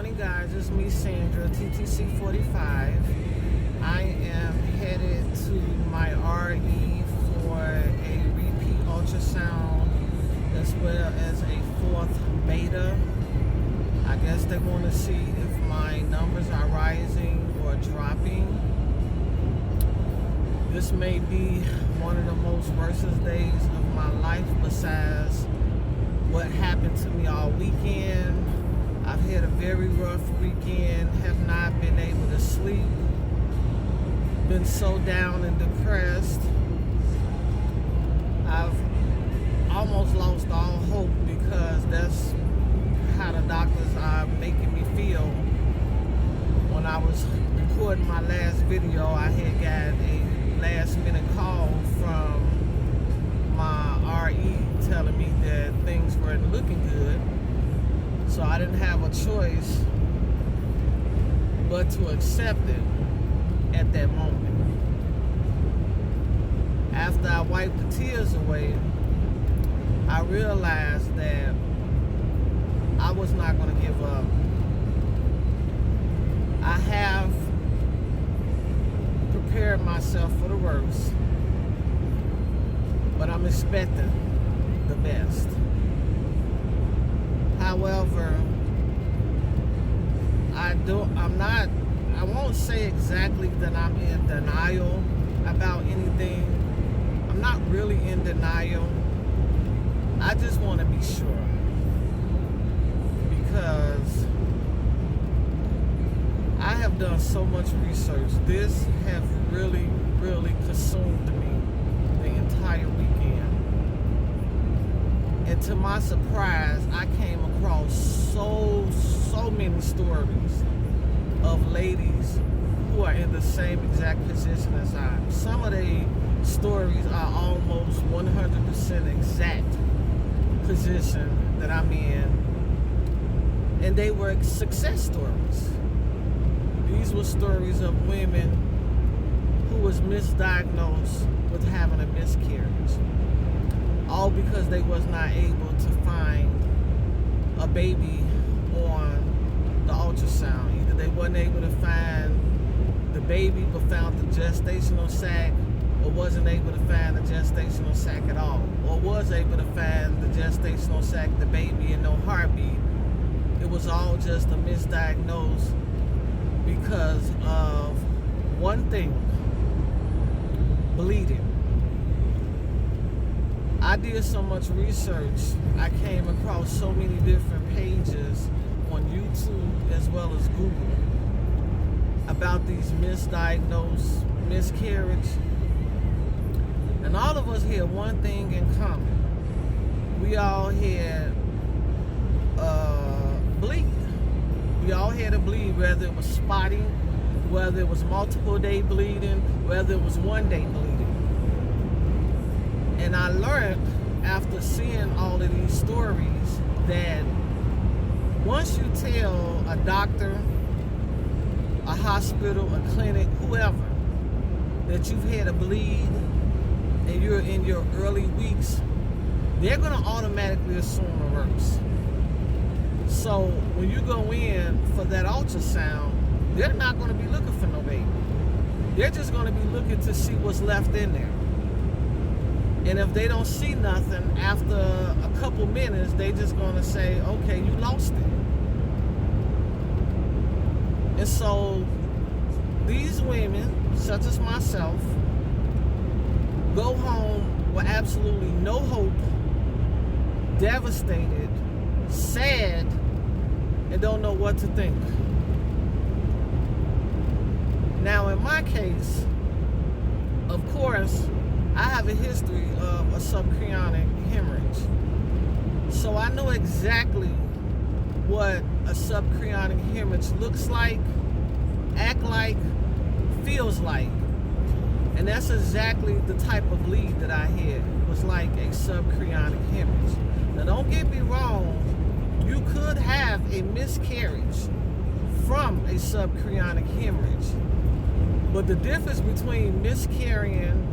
morning, guys. It's me, Sandra, TTC 45. I am headed to my RE for a repeat ultrasound as well as a fourth beta. I guess they want to see if my numbers are rising or dropping. This may be one of the most worst days of my life besides what happened to me all weekend. I've had a very rough weekend, have not been able to sleep, been so down and depressed. I've almost lost all hope because that's how the doctors are making me feel. When I was recording my last video, I had got a last minute call from my RE telling me that things weren't looking good. So I didn't have a choice but to accept it at that moment. After I wiped the tears away, I realized that I was not going to give up. I have prepared myself for the worst, but I'm expecting the best. However, I won't say exactly that I'm in denial about anything. I'm not really in denial. I just want to be sure, because I have done so much research. This has really consumed me the entire weekend. And to my surprise, I came across so many stories of ladies who are in the same exact position as I am. Some of the stories are almost 100% exact position that I'm in. And they were success stories. These were stories of women who was misdiagnosed with having a miscarriage. All because they was not able to find a baby on the ultrasound. Either they wasn't able to find the baby but found the gestational sac, or wasn't able to find the gestational sac at all, or was able to find the gestational sac, the baby, and no heartbeat. It was all just a misdiagnosis because of one thing: bleeding. I did so much research. I came across so many different pages on YouTube as well as Google about these misdiagnosed miscarriage. And all of us had one thing in common. We all had bleed. We all had a bleed, whether it was spotting, whether it was multiple day bleeding, whether it was one day bleeding. And I learned after seeing all of these stories that once you tell a doctor, a hospital, a clinic, whoever, that you've had a bleed and you're in your early weeks, they're going to automatically assume the worst. So when you go in for that ultrasound, they're not going to be looking for no baby. They're just going to be looking to see what's left in there. And if they don't see nothing after a couple minutes, they just going to say, okay, you lost it. And so these women, such as myself, go home with absolutely no hope, devastated, sad, and don't know what to think. Now, in my case, of course, I have a history of a subchorionic hemorrhage. So I know exactly what a subchorionic hemorrhage looks like, act like, feels like. And that's exactly the type of bleed that I had. It was like a subchorionic hemorrhage. Now don't get me wrong, you could have a miscarriage from a subchorionic hemorrhage. But the difference between miscarrying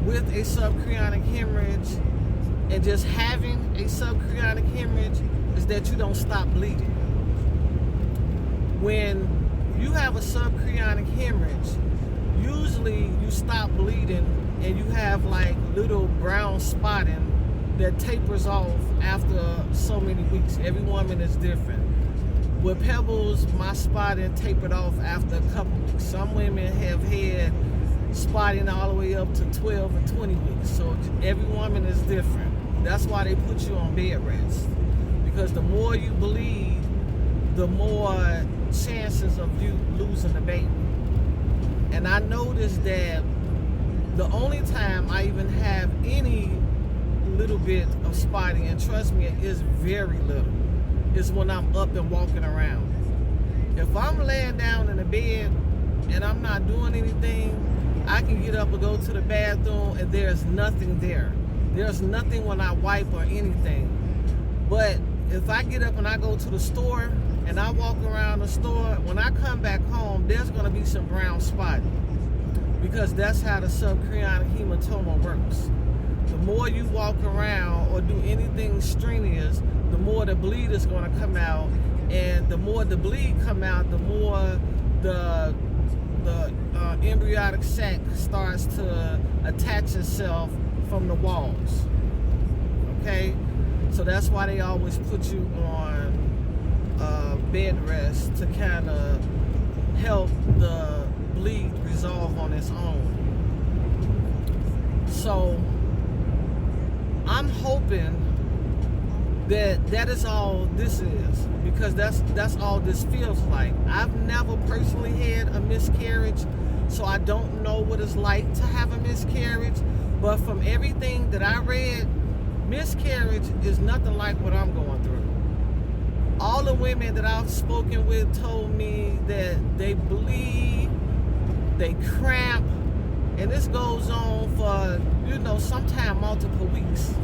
with a subchorionic hemorrhage and just having a subchorionic hemorrhage is that you don't stop bleeding. When you have a subchorionic hemorrhage, usually you stop bleeding and you have like little brown spotting that tapers off after so many weeks. Every woman is different. With Pebbles, my spotting tapered off after a couple weeks. Some women have had spotting all the way up to 12 or 20 weeks. So every woman is different. That's why they put you on bed rest. Because the more you bleed, the more chances of you losing the baby. And I noticed that the only time I even have any little bit of spotting, and trust me, it is very little, is when I'm up and walking around. If I'm laying down in the bed and I'm not doing anything, I can get up and go to the bathroom and there's nothing there. There's nothing when I wipe or anything. But if I get up and I go to the store and I walk around the store, when I come back home, there's going to be some brown spotting, because that's how the subchorionic hematoma works. The more you walk around or do anything strenuous, the more the bleed is going to come out, and the more the bleed come out, the more the embryonic sac starts to attach itself from the walls. Okay, so that's why they always put you on bed rest, to kind of help the bleed resolve on its own. So I'm hoping that that is all this is, because that's all this feels like. I've never personally had a miscarriage, so I don't know what it's like to have a miscarriage, but from everything that I read, miscarriage is nothing like what I'm going through. All the women that I've spoken with told me that they bleed, they cramp, and this goes on for, sometimes multiple weeks.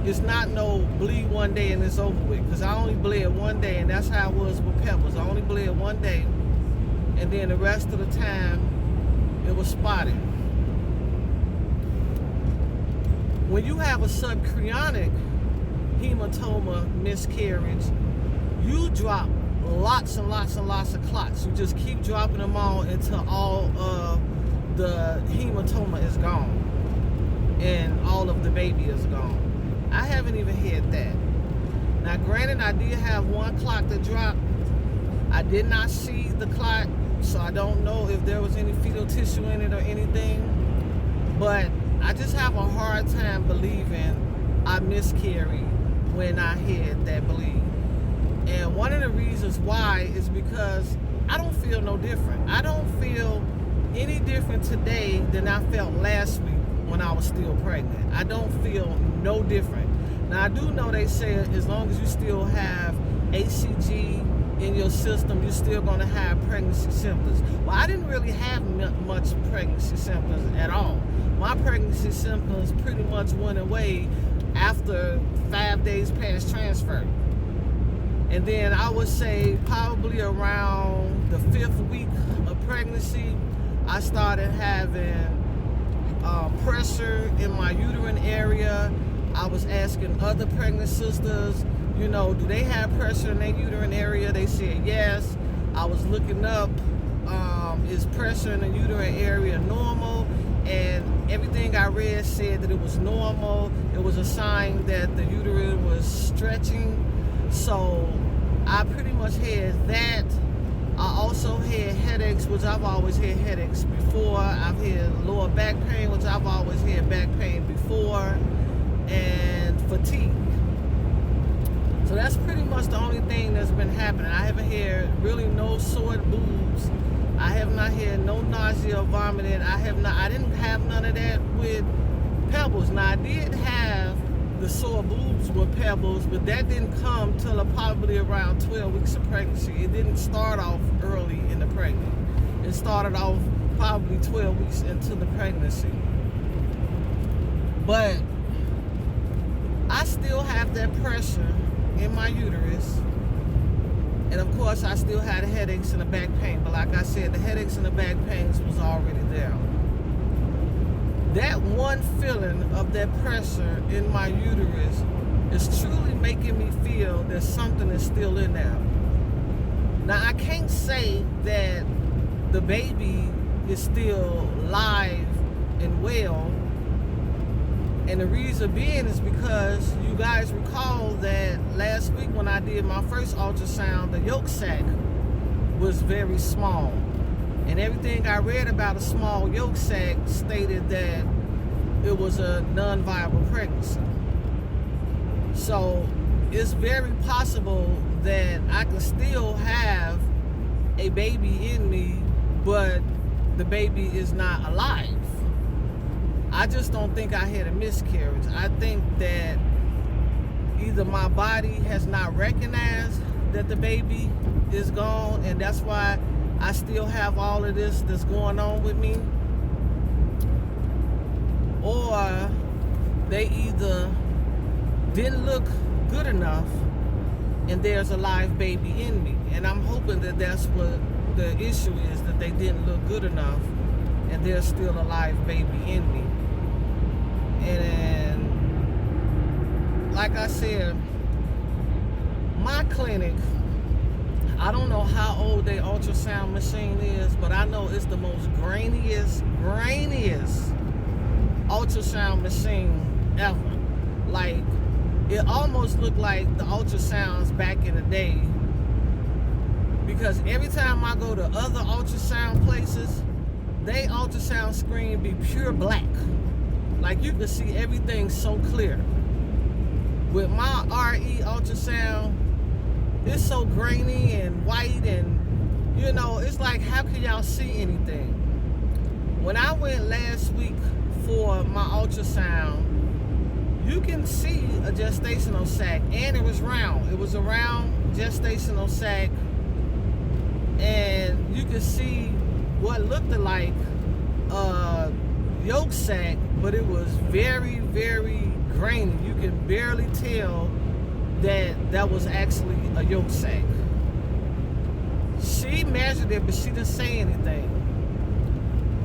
It's not no bleed one day and it's over with, because I only bled one day, and that's how it was with Pebbles. I only bled one day, and then the rest of the time it was spotted. When you have a subchorionic hematoma miscarriage, you drop lots and lots and lots of clots. You just keep dropping them all until all of the hematoma is gone and all of the baby is gone. I haven't even had that. Now granted, I did have one clot that dropped. I did not see the clot, so I don't know if there was any fetal tissue in it or anything, but I just have a hard time believing I miscarried when I had that bleed. And one of the reasons why is because I don't feel no different. I don't feel any different today than I felt last week when I was still pregnant. I don't feel no different. Now I do know they say as long as you still have HCG in your system, you're still going to have pregnancy symptoms. Well, I didn't really have much pregnancy symptoms at all. My pregnancy symptoms pretty much went away after 5 days past transfer. And then I would say probably around the 5th week of pregnancy, I started having pressure in my uterine area. I was asking other pregnant sisters, do they have pressure in their uterine area? They said yes. I was looking up, is pressure in the uterine area normal? And everything I read said that it was normal. It was a sign that the uterus was stretching. So I pretty much had that. I also had headaches, which I've always had headaches before. I've had lower back pain, which I've always had back pain before, and fatigue. So that's pretty much the only thing that's been happening. I haven't had really no sore boobs. I have not had no nausea or vomiting. I didn't have none of that with Pebbles. Now I did have the sore boobs with Pebbles, but that didn't come till probably around 12 weeks of pregnancy. It didn't start off early in the pregnancy. It started off probably 12 weeks into the pregnancy. But I still have that pressure in my uterus. And of course, I still had headaches and the back pain. But like I said, the headaches and the back pains was already there. That one feeling of that pressure in my uterus is truly making me feel that something is still in there. Now, I can't say that the baby is still live and well. And the reason being is because you guys recall that last week when I did my first ultrasound, the yolk sac was very small. And everything I read about a small yolk sac stated that it was a non-viable pregnancy. So it's very possible that I can still have a baby in me, but the baby is not alive. I just don't think I had a miscarriage. I think that either my body has not recognized that the baby is gone, and that's why I still have all of this that's going on with me, or they either didn't look good enough and there's a live baby in me. And I'm hoping that that's what the issue is, that they didn't look good enough and there's still a live baby in me. And like I said, my clinic, I don't know how old their ultrasound machine is, but I know it's the most grainiest ultrasound machine ever. Like, it almost looked like the ultrasounds back in the day, because every time I go to other ultrasound places, they ultrasound screen be pure black. Like, you can see everything so clear. With my RE ultrasound, it's so grainy and white, and you know, it's like, how can y'all see anything? When I went last week for my ultrasound, you can see a gestational sac, and it was round. It was a round gestational sac, and you could see what looked like a yolk sac, but it was very, very grainy. You can barely tell that that was actually a yolk sac. She measured it, but she didn't say anything.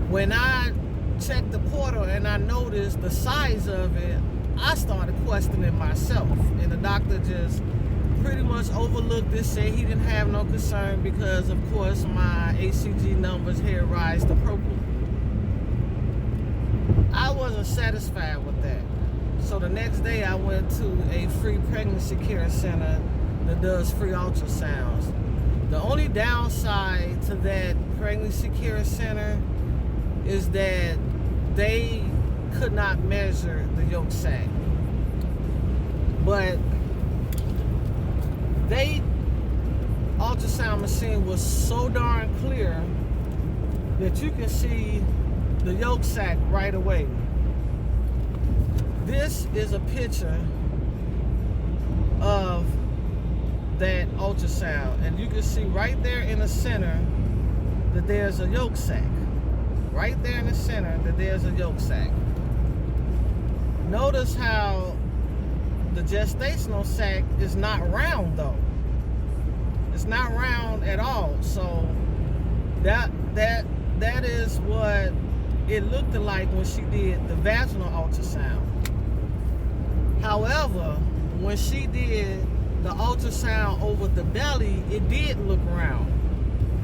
When I checked the portal and I noticed the size of it, I started questioning myself, and the doctor just pretty much overlooked it, said he didn't have no concern because, of course, my HCG numbers had risen appropriately. I wasn't satisfied with that. So the next day I went to a free pregnancy care center that does free ultrasounds. The only downside to that pregnancy care center is that they could not measure the yolk sac. But they ultrasound machine was so darn clear that you can see the yolk sac right away. This is a picture of that ultrasound, and you can see right there in the center that there's a yolk sac. Right there in the center that there's a yolk sac. Notice how the gestational sac is not round though. It's not round at all. So that is what it looked like when she did the vaginal ultrasound. However, when she did the ultrasound over the belly, it did look round.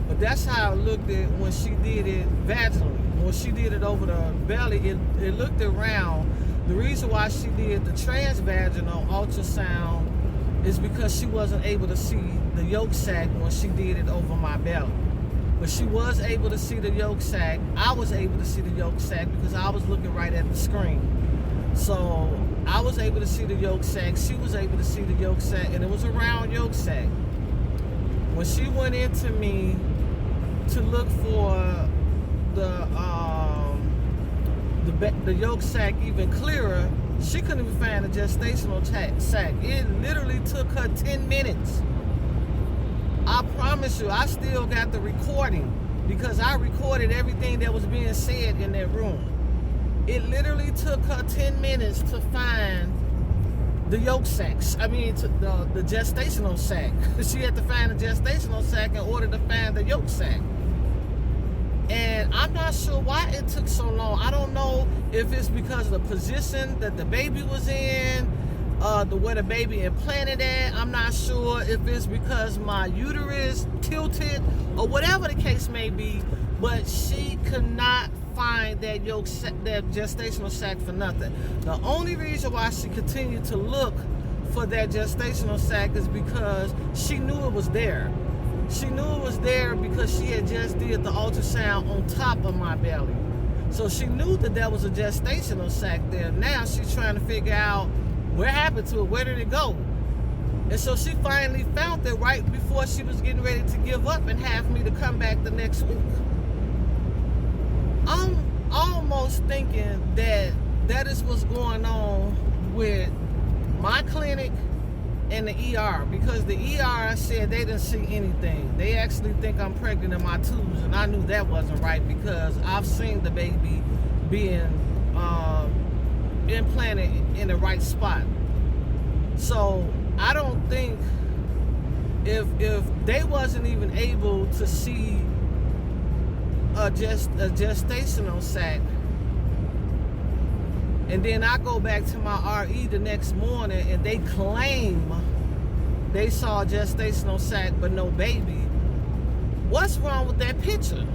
But that's how it looked when she did it vaginally. When she did it over the belly, it looked round. The reason why she did the transvaginal ultrasound is because she wasn't able to see the yolk sac when she did it over my belly. But she was able to see the yolk sac. I was able to see the yolk sac because I was looking right at the screen. So I was able to see the yolk sac. She was able to see the yolk sac, and it was a round yolk sac. When she went into me to look for the yolk sac even clearer, she couldn't even find the gestational sac. It literally took her 10 minutes. I promise you, I still got the recording because I recorded everything that was being said in that room. It literally took her 10 minutes to find the yolk sacs. I mean, the gestational sac. She had to find the gestational sac in order to find the yolk sac. And I'm not sure why it took so long. I don't know if it's because of the position that the baby was in. where the baby implanted at. I'm not sure if it's because my uterus tilted or whatever the case may be, but she could not find that gestational sac for nothing. The only reason why she continued to look for that gestational sac is because she knew it was there. She knew it was there because she had just did the ultrasound on top of my belly. So she knew that there was a gestational sac there. Now she's trying to figure out what happened to it, where did it go? And so she finally found it right before she was getting ready to give up and have me to come back the next week. I'm almost thinking that is what's going on with my clinic and the ER, because the ER said they didn't see anything. They actually think I'm pregnant in my tubes, and I knew that wasn't right because I've seen the baby being implanted in the right spot. So I don't think if they wasn't even able to see a gestational sac, and then I go back to my RE the next morning and they claim they saw a gestational sac but no baby, what's wrong with that picture?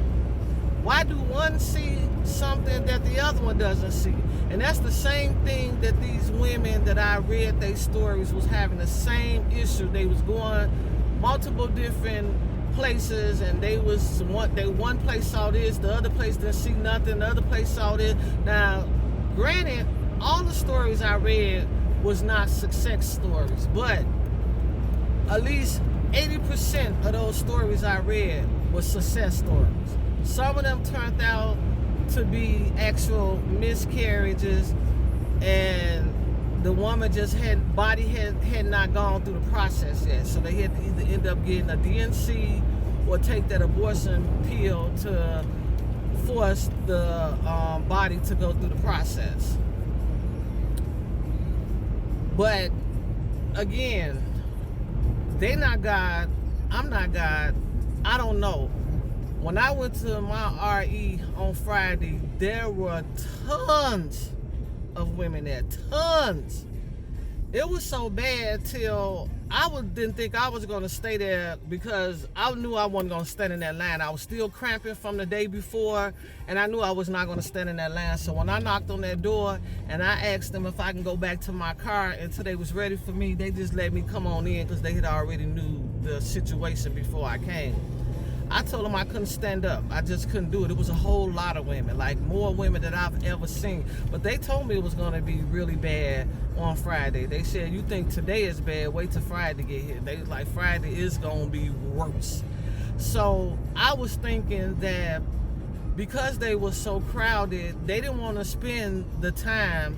Why do one see something that the other one doesn't see? And that's the same thing that these women that I read their stories was having the same issue. They was going multiple different places, and one place saw this, the other place didn't see nothing, the other place saw this. Now, granted, all the stories I read was not success stories, but at least 80% of those stories I read was success stories. Some of them turned out to be actual miscarriages, and the woman just had not gone through the process yet. So they had to either end up getting a DNC or take that abortion pill to force the body to go through the process. But again, they not God, I'm not God, I don't know. When I went to my RE on Friday, there were tons of women there, tons. It was so bad till didn't think I was going to stay there, because I knew I wasn't going to stand in that line. I was still cramping from the day before, and I knew I was not going to stand in that line. So when I knocked on that door and I asked them if I can go back to my car until they was ready for me, they just let me come on in because they had already knew the situation before I came. I told them I couldn't stand up. I just couldn't do it. It was a whole lot of women, like more women than I've ever seen. But they told me it was going to be really bad on Friday. They said, you think today is bad, wait till Friday to get here. They was like, Friday is going to be worse. So I was thinking that because they were so crowded, they didn't want to spend the time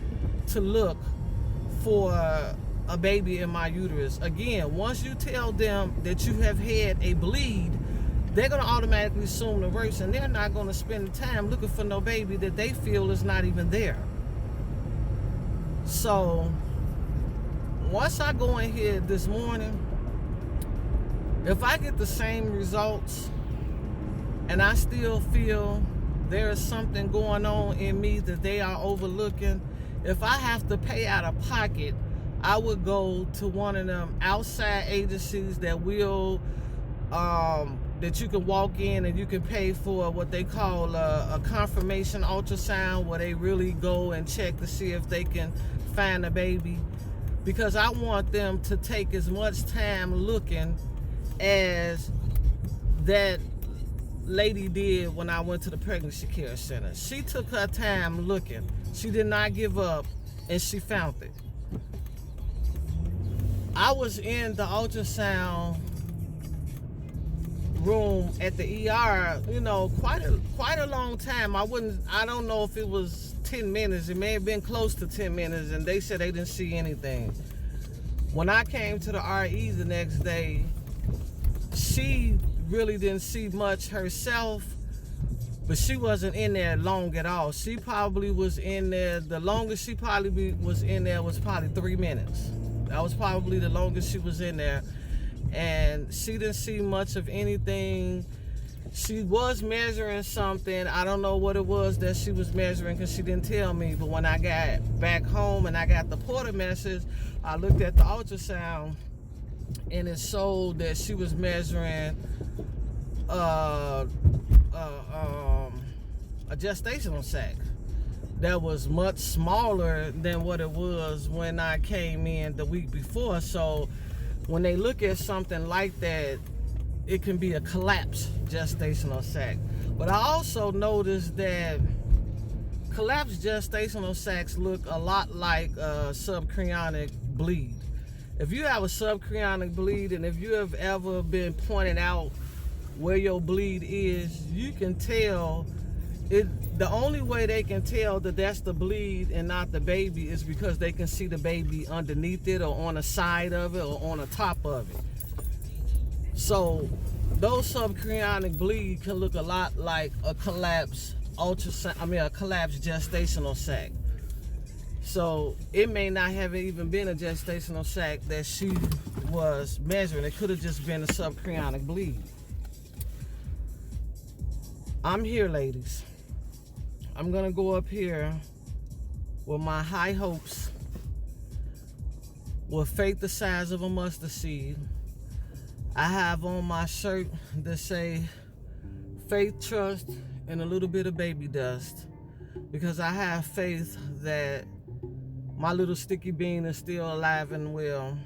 to look for a baby in my uterus. Again, once you tell them that you have had a bleed, they're going to automatically assume the worst, and they're not going to spend the time looking for no baby that they feel is not even there. So once I go in here this morning, if I get the same results and I still feel there is something going on in me that they are overlooking, if I have to pay out of pocket, I would go to one of them outside agencies that will that you can walk in and you can pay for what they call a confirmation ultrasound, where they really go and check to see if they can find a baby. Because I want them to take as much time looking as that lady did when I went to the pregnancy care center. She took her time looking. She did not give up, and she found it. I was in the ultrasound room at the ER, quite a long time. I don't know if it was 10 minutes. It may have been close to 10 minutes, and they said they didn't see anything. When I came to the RE the next day, she really didn't see much herself, but she wasn't in there long at all. She probably was in there, the longest she probably was in there was probably 3 minutes. That was probably the longest she was in there. And she didn't see much of anything. She was measuring something. I don't know what it was that she was measuring because she didn't tell me. But when I got back home and I got the porter message, I looked at the ultrasound and it showed that she was measuring a gestational sac that was much smaller than what it was when I came in the week before. So when they look at something like that, it can be a collapsed gestational sac. But I also noticed that collapsed gestational sacs look a lot like a subchorionic bleed. If you have a subchorionic bleed, and if you have ever been pointed out where your bleed is, you can tell it. The only way they can tell that that's the bleed and not the baby is because they can see the baby underneath it or on the side of it or on the top of it. So those subchorionic bleed can look a lot like a collapsed a collapsed gestational sac. So it may not have even been a gestational sac that she was measuring. It could have just been a subchorionic bleed. I'm here, ladies. I'm gonna go up here with my high hopes, with faith the size of a mustard seed. I have on my shirt that say faith, trust, and a little bit of baby dust, because I have faith that my little sticky bean is still alive and well.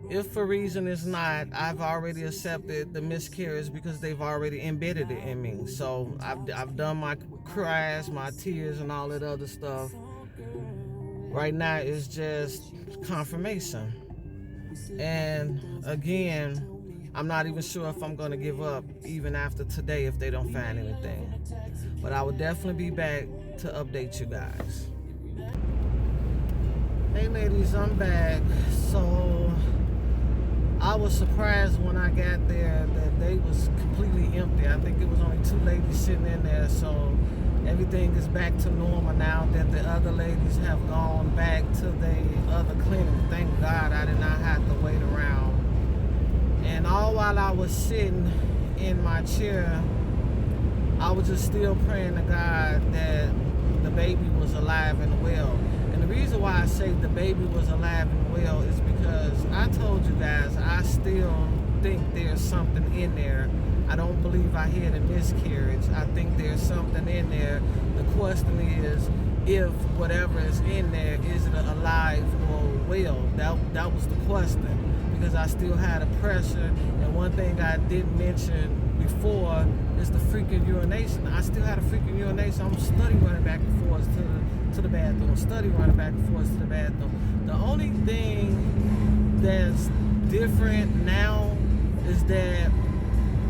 If for reason it's not, I've already accepted the miscarriage because they've already embedded it in me. So I've done my cries, my tears, and all that other stuff. Right now it's just confirmation. And again, I'm not even sure if I'm going to give up even after today if they don't find anything. But I will definitely be back to update you guys. Hey ladies, I'm back. So I was surprised when I got there that they was completely empty. I think it was only 2 ladies sitting in there. So everything is back to normal now that the other ladies have gone back to the other clinic. Thank God I did not have to wait around. And all while I was sitting in my chair, I was just still praying to God that the baby was alive and well. And the reason why I say the baby was alive and well is because I told you guys I still think there's something in there. I don't believe I had a miscarriage. I think there's something in there. The question is, if whatever is in there, is it alive or well? That was the question, because I still had a pressure. And one thing I didn't mention before is the freaking urination. I still had a freaking urination. I'm studying running back and forth to the bathroom. Study running back and forth to the bathroom. The only thing that's different now is that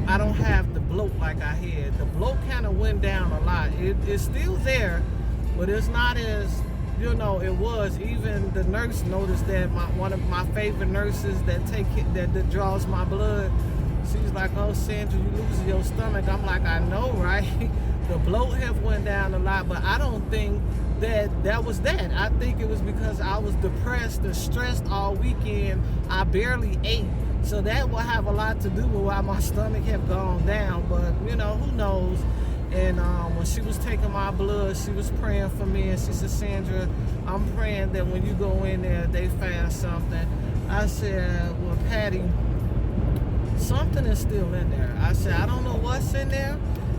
I don't have the bloat like I had. The bloat kind of went down a lot. It's still there, but it's not as, it was. Even the nurse noticed that. One of my favorite nurses that draws my blood, she's like, "Oh, Sandra, you losing your stomach." I'm like, "I know, right?" The bloat have went down a lot, but I don't think that was that. I think it was because I was depressed and stressed all weekend. I barely ate. So that will have a lot to do with why my stomach have gone down. But, who knows? And when she was taking my blood, she was praying for me. And she said, "Sandra, I'm praying that when you go in there, they find something." I said, "Well, Patty, something is still in there." I said, "I don't know what's in there.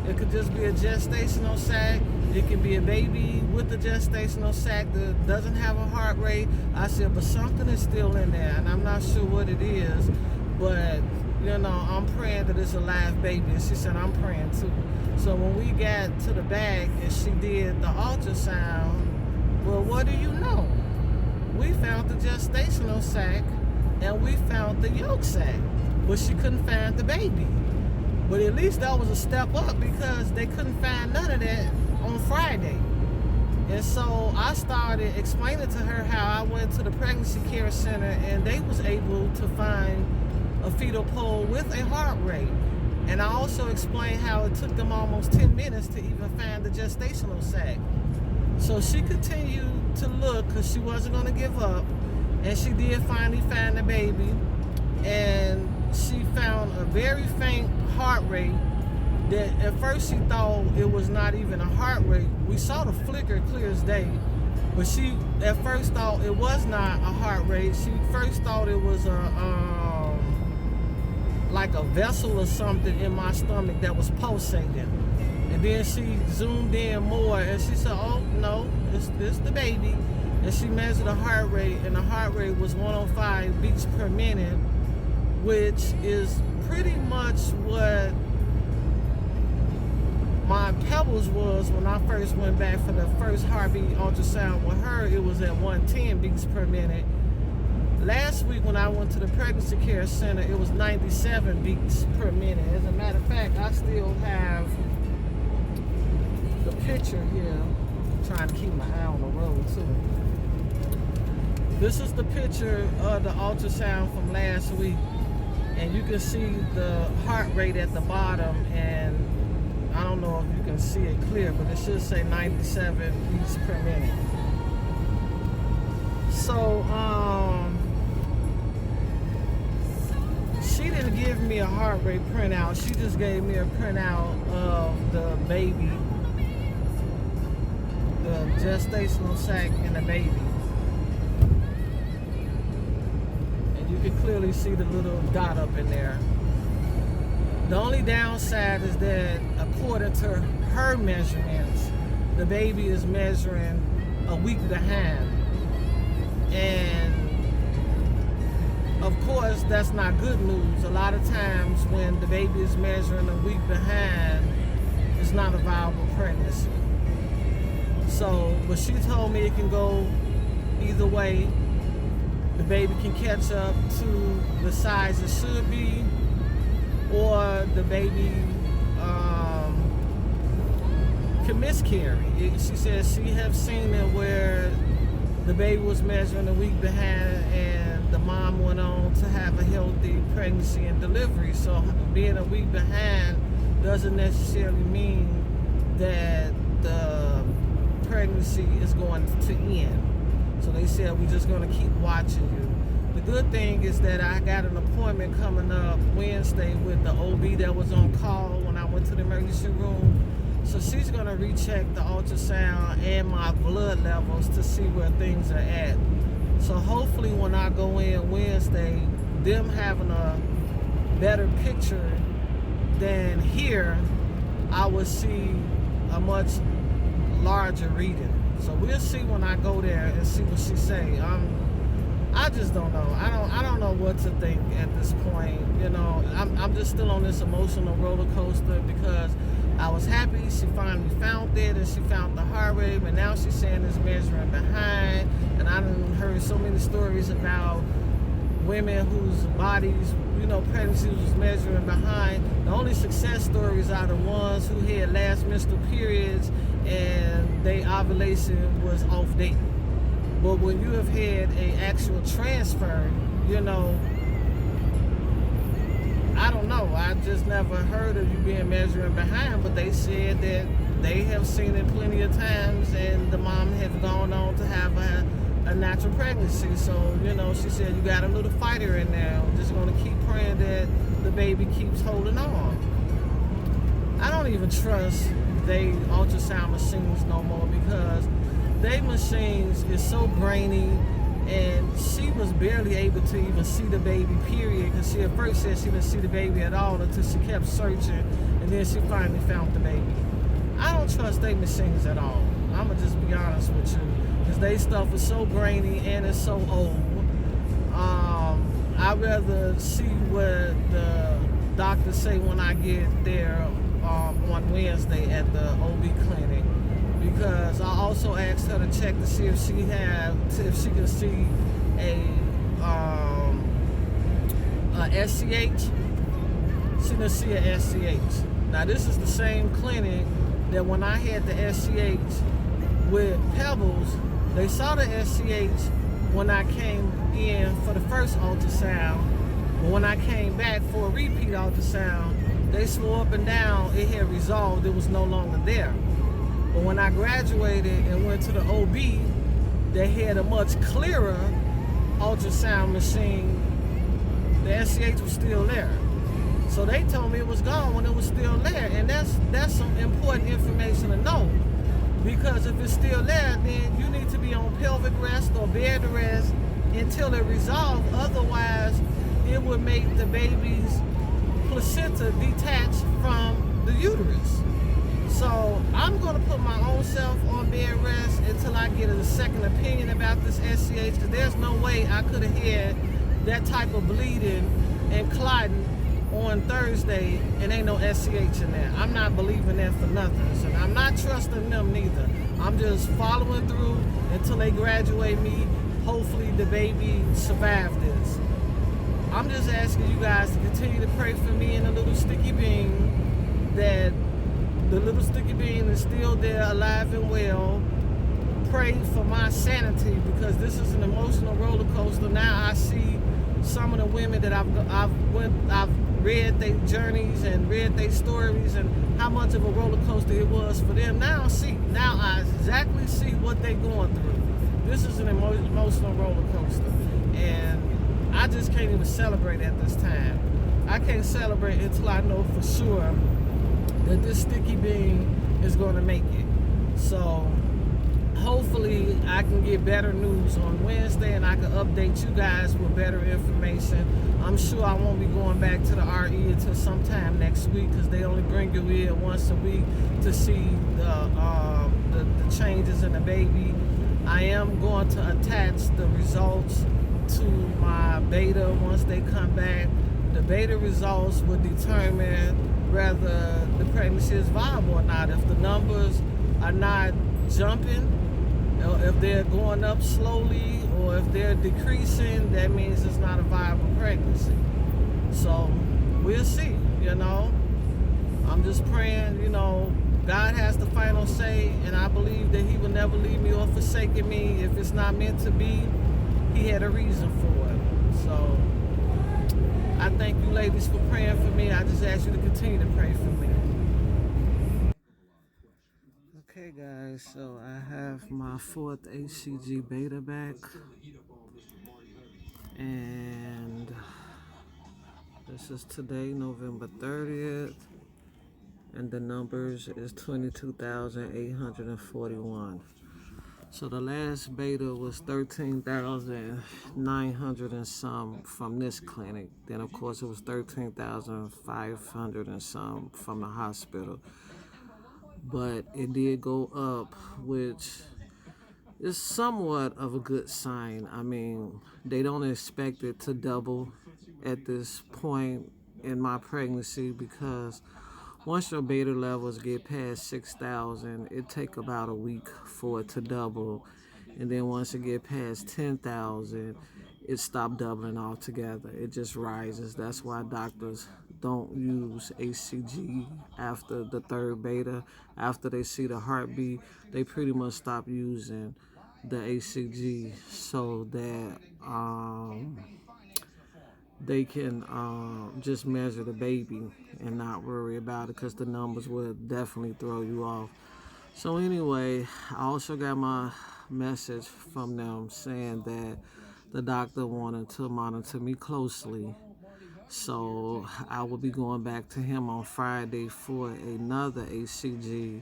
It could just be a gestational sac. It could be a baby with a gestational sac that doesn't have a heart rate." I said, "But something is still in there, and I'm not sure what it is. But, I'm praying that it's a live baby." And she said, "I'm praying too." So when we got to the back and she did the ultrasound, well, what do you know? We found the gestational sac and we found the yolk sac, but she couldn't find the baby. But at least that was a step up, because they couldn't find none of that on Friday. And so I started explaining to her how I went to the pregnancy care center and they was able to find a fetal pole with a heart rate. And I also explained how it took them almost 10 minutes to even find the gestational sac. So she continued to look because she wasn't going to give up. And she did finally find the baby. And she found a very faint heart rate that at first she thought it was not even a heart rate. We saw the flicker clear as day, but she at first thought it was not a heart rate. She first thought it was like a vessel or something in my stomach that was pulsating. And then she zoomed in more and she said, oh no, it's the baby. And she measured the heart rate, and the heart rate was 105 beats per minute, which is pretty much what my Pebbles was when I first went back for the first heartbeat ultrasound with her. It was at 110 beats per minute. Last week when I went to the pregnancy care center, it was 97 beats per minute. As a matter of fact, I still have the picture here. I'm trying to keep my eye on the road too. This is the picture of the ultrasound from last week, and you can see the heart rate at the bottom, and I don't know if you can see it clear, but it should say 97 beats per minute. So, she didn't give me a heart rate printout. She just gave me a printout of the baby, the gestational sac and the baby. And you can clearly see the little dot up in there. The only downside is that according to her measurements, the baby is measuring a week behind. And of course, that's not good news. A lot of times when the baby is measuring a week behind, it's not a viable pregnancy. So, but she told me it can go either way. The baby can catch up to the size it should be, or the baby can miscarry. She said she have seen it where the baby was measuring a week behind and the mom went on to have a healthy pregnancy and delivery. So being a week behind doesn't necessarily mean that the pregnancy is going to end. So they said we're just going to keep watching you. The good thing is that I got an appointment coming up Wednesday with the OB that was on call when I went to the emergency room. So she's going to recheck the ultrasound and my blood levels to see where things are at. So hopefully when I go in Wednesday, them having a better picture than here, I will see a much larger reading. So we'll see when I go there and see what she say. I just don't know. I don't know what to think at this point. You know, I'm just still on this emotional roller coaster because I was happy she finally found it and she found the heart rate, but now she's saying it's measuring behind. And I done heard so many stories about women whose bodies, you know, pregnancies was measuring behind. The only success stories are the ones who had last menstrual periods and their ovulation was off date. But when you have had an actual transfer, you know, I don't know. I just never heard of you being measuring behind, but they said that they have seen it plenty of times and the mom has gone on to have a natural pregnancy. So, you know, she said you got a little fighter in there. I'm just going to keep praying that the baby keeps holding on. I don't even trust they ultrasound machines no more because they machines is so grainy, and she was barely able to even see the baby, period, because she at first said she didn't see the baby at all until she kept searching, and then she finally found the baby. I don't trust they machines at all. I'm going to just be honest with you, because they stuff is so grainy and it's so old. I'd rather see what the doctors say when I get there on Wednesday at the OB clinic. Because I also asked her to check to see if she can see a SCH. She didn't see a SCH. Now this is the same clinic that when I had the SCH with Pebbles, they saw the SCH when I came in for the first ultrasound. But when I came back for a repeat ultrasound, they swore up and down it had resolved, it was no longer there. But when I graduated and went to the OB, they had a much clearer ultrasound machine. The SCH was still there. So So they told me it was gone when it was still there, and that's some important information to know. Because if it's still there, then you need to be on pelvic rest or bed rest until it resolves. Otherwise, it would make the baby's placenta detach from the uterus. So I'm going to put my own self on bed rest until I get a second opinion about this SCH, because there's no way I could have had that type of bleeding and clotting on Thursday and ain't no SCH in there. I'm not believing that for nothing. So I'm not trusting them neither. I'm just following through until they graduate me. Hopefully the baby survived this. I'm just asking you guys to continue to pray for me and the little sticky bean, that the little sticky bean is still there, alive and well. Pray for my sanity, because this is an emotional roller coaster. Now I see some of the women that I've read their journeys and read their stories and how much of a roller coaster it was for them. Now I exactly see what they're going through. This is an emotional roller coaster, and I just can't even celebrate at this time. I can't celebrate until I know for sure that this sticky bean is going to make it. So hopefully I can get better news on Wednesday, and I can update you guys with better information. I'm sure I won't be going back to the RE until sometime next week, because they only bring you in once a week to see the changes in the baby. I am going to attach the results to my beta once they come back. The beta results will determine whether the pregnancy is viable or not. If the numbers are not jumping, or if they're going up slowly, or if they're decreasing, that means it's not a viable pregnancy. So we'll see, you know. I'm just praying, you know, God has the final say, and I believe that he will never leave me or forsake me. If it's not meant to be, he had a reason for it. So I thank you ladies for praying for me. I just ask you to continue to pray for me. Okay guys, so I have my 4th HCG beta back, and this is today, November 30th, and the numbers is 22,841. So the last beta was 13,900 and some from this clinic. Then of course it was 13,500 and some from the hospital. But it did go up, which is somewhat of a good sign. I mean, they don't expect it to double at this point in my pregnancy, because once your beta levels get past 6,000, it take about a week for it to double. And then once it get past 10,000, it stopped doubling altogether. It just rises. That's why doctors don't use HCG after the 3rd beta. After they see the heartbeat, they pretty much stop using the HCG, so that they can just measure the baby and not worry about it, because the numbers will definitely throw you off. So anyway, I also got my message from them saying that the doctor wanted to monitor me closely. So I will be going back to him on Friday for another HCG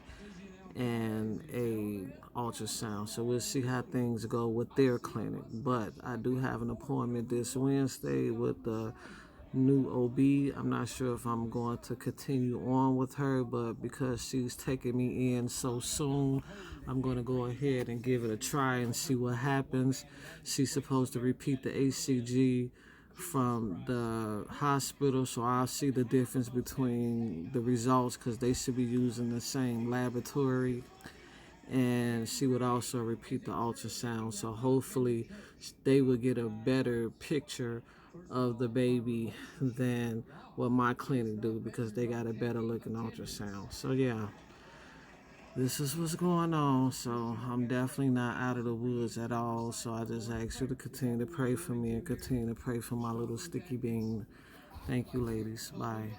and a ultrasound. So we'll see how things go with their clinic. But I do have an appointment this Wednesday with the new OB. I'm not sure if I'm going to continue on with her, but because she's taking me in so soon, I'm going to go ahead and give it a try and see what happens. She's supposed to repeat the HCG from the hospital, so I'll see the difference between the results, because they should be using the same laboratory. And she would also repeat the ultrasound, so hopefully they will get a better picture of the baby than what my clinic do, because they got a better looking ultrasound. So yeah, this is what's going on. So I'm definitely not out of the woods at all. So I just ask you to continue to pray for me and continue to pray for my little sticky bean. Thank you ladies. Bye.